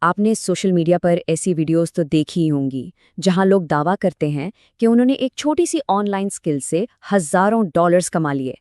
آپ نے social media پر ایسی ویڈیوز تو دیکھی ہی ہوں گی جہاں لوگ دعویٰ کرتے ہیں کہ انہوں نے ایک چھوٹی سی آن لائن اسکل سے ہزاروں ڈالرز کما لیے۔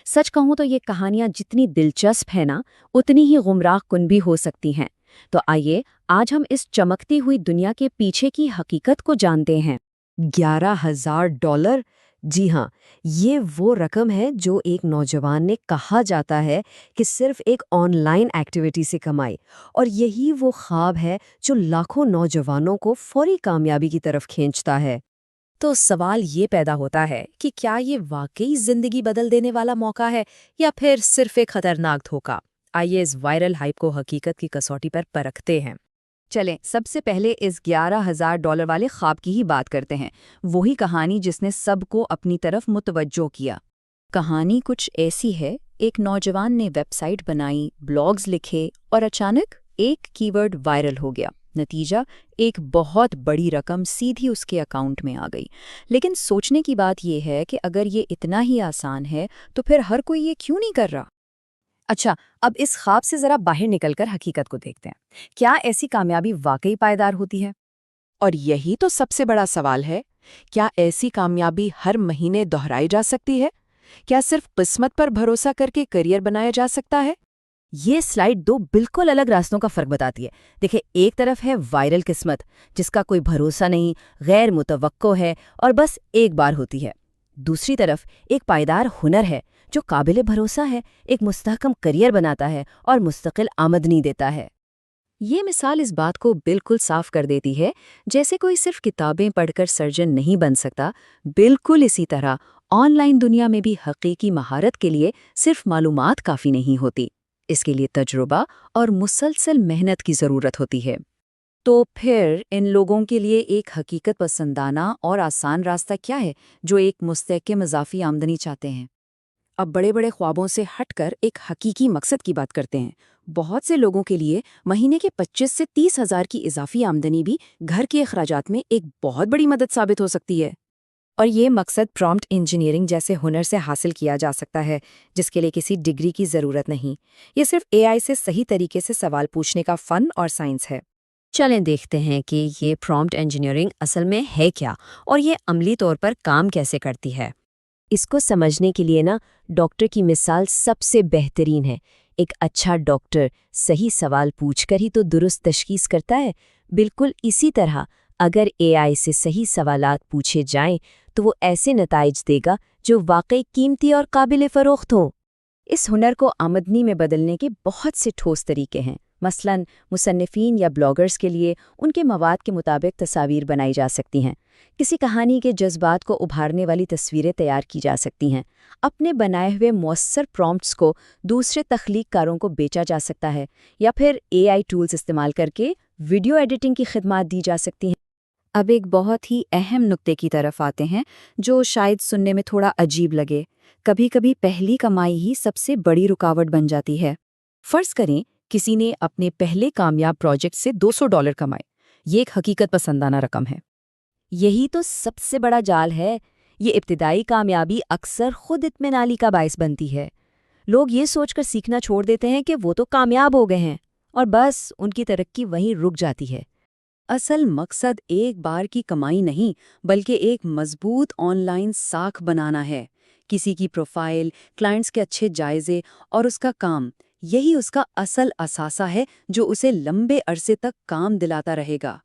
سچ کہوں تو یہ کہانیاں جتنی دلچسپ ہیں نا، اتنی ہی گمراہ کن بھی ہو سکتی ہیں۔ تو آئیے آج ہم اس چمکتی ہوئی دنیا کے پیچھے کی حقیقت کو جانتے ہیں۔ $11,000؟ جی ہاں، یہ وہ رقم ہے جو ایک نوجوان نے کہا جاتا ہے کہ صرف ایک آن لائن ایکٹیویٹی سے کمائی، اور یہی وہ خواب ہے جو لاکھوں نوجوانوں کو فوری کامیابی کی طرف کھینچتا ہے۔ تو سوال یہ پیدا ہوتا ہے کہ کیا یہ واقعی زندگی بدل دینے والا موقع ہے یا پھر صرف ایک خطرناک دھوکہ؟ آئیے اس وائرل ہائپ کو حقیقت کی کسوٹی پر پرکھتے ہیں۔ چلیں سب سے پہلے اس $11,000 والے خواب کی ہی بات کرتے ہیں، وہی کہانی جس نے سب کو اپنی طرف متوجہ کیا۔ کہانی کچھ ایسی ہے، ایک نوجوان نے ویب سائٹ بنائی، بلاگز لکھے اور اچانک ایک کی ورڈ وائرل ہو گیا۔ نتیجہ ایک بہت بڑی رقم سیدھی اس کے اکاؤنٹ میں آ گئی۔ لیکن سوچنے کی بات یہ ہے کہ اگر یہ اتنا ہی آسان ہے تو پھر ہر کوئی یہ کیوں نہیں کر رہا؟ اچھا، اب اس خواب سے ذرا باہر نکل کر حقیقت کو دیکھتے ہیں۔ کیا ایسی کامیابی واقعی پائیدار ہوتی ہے؟ اور یہی تو سب سے بڑا سوال ہے، کیا ایسی کامیابی ہر مہینے دہرائی جا سکتی ہے؟ کیا صرف قسمت پر بھروسہ کر کے کیریئر بنایا جا سکتا ہے؟ یہ سلائیڈ دو بالکل الگ راستوں کا فرق بتاتی ہے۔ دیکھیں، ایک طرف ہے وائرل قسمت، جس کا کوئی بھروسہ نہیں، غیر متوقع ہے اور بس ایک بار ہوتی ہے۔ دوسری طرف ایک پائیدار ہنر ہے جو قابل بھروسہ ہے، ایک مستحکم کیریئر بناتا ہے اور مستقل آمدنی دیتا ہے۔ یہ مثال اس بات کو بالکل صاف کر دیتی ہے، جیسے کوئی صرف کتابیں پڑھ کر سرجن نہیں بن سکتا، بالکل اسی طرح آن لائن دنیا میں بھی حقیقی مہارت کے لیے صرف معلومات کافی نہیں ہوتی، اس کے لیے تجربہ اور مسلسل محنت کی ضرورت ہوتی ہے۔ تو پھر ان لوگوں کے لیے ایک حقیقت پسندانہ اور آسان راستہ کیا ہے جو ایک مستحکم اضافی آمدنی چاہتے ہیں؟ اب بڑے بڑے خوابوں سے ہٹ کر ایک حقیقی مقصد کی بات کرتے ہیں۔ بہت سے لوگوں کے لیے مہینے کے 25 سے 30 ہزار کی اضافی آمدنی بھی گھر کے اخراجات میں ایک بہت بڑی مدد ثابت ہو سکتی ہے۔ اور یہ مقصد پرومپٹ انجینئرنگ جیسے ہنر سے حاصل کیا جا سکتا ہے، جس کے لیے کسی ڈگری کی ضرورت نہیں۔ یہ صرف اے آئی سے صحیح طریقے سے سوال پوچھنے کا فن اور سائنس ہے۔ چلیں دیکھتے ہیں کہ یہ پرومپٹ انجینئرنگ اصل میں ہے کیا اور یہ عملی طور پر کام کیسے کرتی ہے۔ اس کو سمجھنے کے لیے ڈاکٹر کی مثال سب سے بہترین ہے۔ ایک اچھا ڈاکٹر صحیح سوال پوچھ کر ہی تو درست تشخیص کرتا ہے۔ بالکل اسی طرح اگر اے آئی سے صحیح سوالات پوچھے جائیں تو وہ ایسے نتائج دے گا جو واقعی قیمتی اور قابل فروخت ہوں۔ اس ہنر کو آمدنی میں بدلنے کے بہت سے ٹھوس طریقے ہیں۔ مثلاً مصنفین یا بلاگرز کے لیے ان کے مواد کے مطابق تصاویر بنائی جا سکتی ہیں، کسی کہانی کے جذبات کو ابھارنے والی تصویریں تیار کی جا سکتی ہیں، اپنے بنائے ہوئے مؤثر پرومپٹس کو دوسرے تخلیق کاروں کو بیچا جا سکتا ہے، یا پھر اے آئی ٹولز استعمال کر کے ویڈیو ایڈیٹنگ کی خدمات دی جا سکتی ہیں۔ اب ایک بہت ہی اہم نقطے کی طرف آتے ہیں جو شاید سننے میں تھوڑا عجیب لگے۔ کبھی کبھی پہلی کمائی ہی سب سے بڑی رکاوٹ بن جاتی ہے۔ فرض کریں کسی نے اپنے پہلے کامیاب پروجیکٹ سے $200 کمائے۔ یہ ایک حقیقت پسندانہ رقم ہے۔ یہی تو سب سے بڑا جال ہے۔ یہ ابتدائی کامیابی اکثر خود اطمینانی کا باعث بنتی ہے۔ لوگ یہ سوچ کر سیکھنا چھوڑ دیتے ہیں کہ وہ تو کامیاب ہو گئے ہیں، اور بس ان کی ترقی وہیں رک جاتی ہے۔ اصل مقصد ایک بار کی کمائی نہیں، بلکہ ایک مضبوط آن لائن ساکھ بنانا ہے۔ کسی کی پروفائل، کلائنٹس کے اچھے جائزے اور اس کا کام، یہی اس کا اصل اثاثہ ہے جو اسے لمبے عرصے تک کام دلاتا رہے گا۔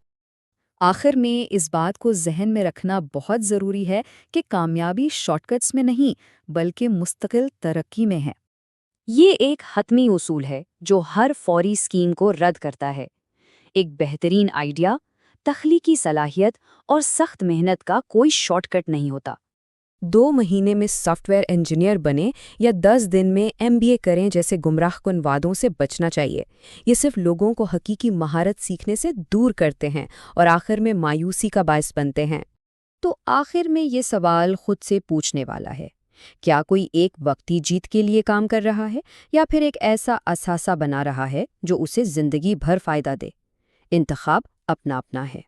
آخر میں اس بات کو ذہن میں رکھنا بہت ضروری ہے کہ کامیابی شارٹ کٹس میں نہیں بلکہ مستقل ترقی میں ہے۔ یہ ایک حتمی اصول ہے جو ہر فوری اسکیم کو رد کرتا ہے۔ ایک بہترین آئیڈیا، تخلیقی صلاحیت اور سخت محنت کا کوئی شارٹ کٹ نہیں ہوتا۔ 2 مہینے میں سافٹ ویئر انجینئر بنیں یا 10 دن میں MBA کریں جیسے گمراہ کن وعدوں سے بچنا چاہیے۔ یہ صرف لوگوں کو حقیقی مہارت سیکھنے سے دور کرتے ہیں اور آخر میں مایوسی کا باعث بنتے ہیں۔ تو آخر میں یہ سوال خود سے پوچھنے والا ہے، کیا کوئی ایک وقتی جیت کے لیے کام کر رہا ہے یا پھر ایک ایسا اثاثہ بنا رہا ہے جو اسے زندگی بھر فائدہ دے؟ انتخاب اپنا اپنا ہے۔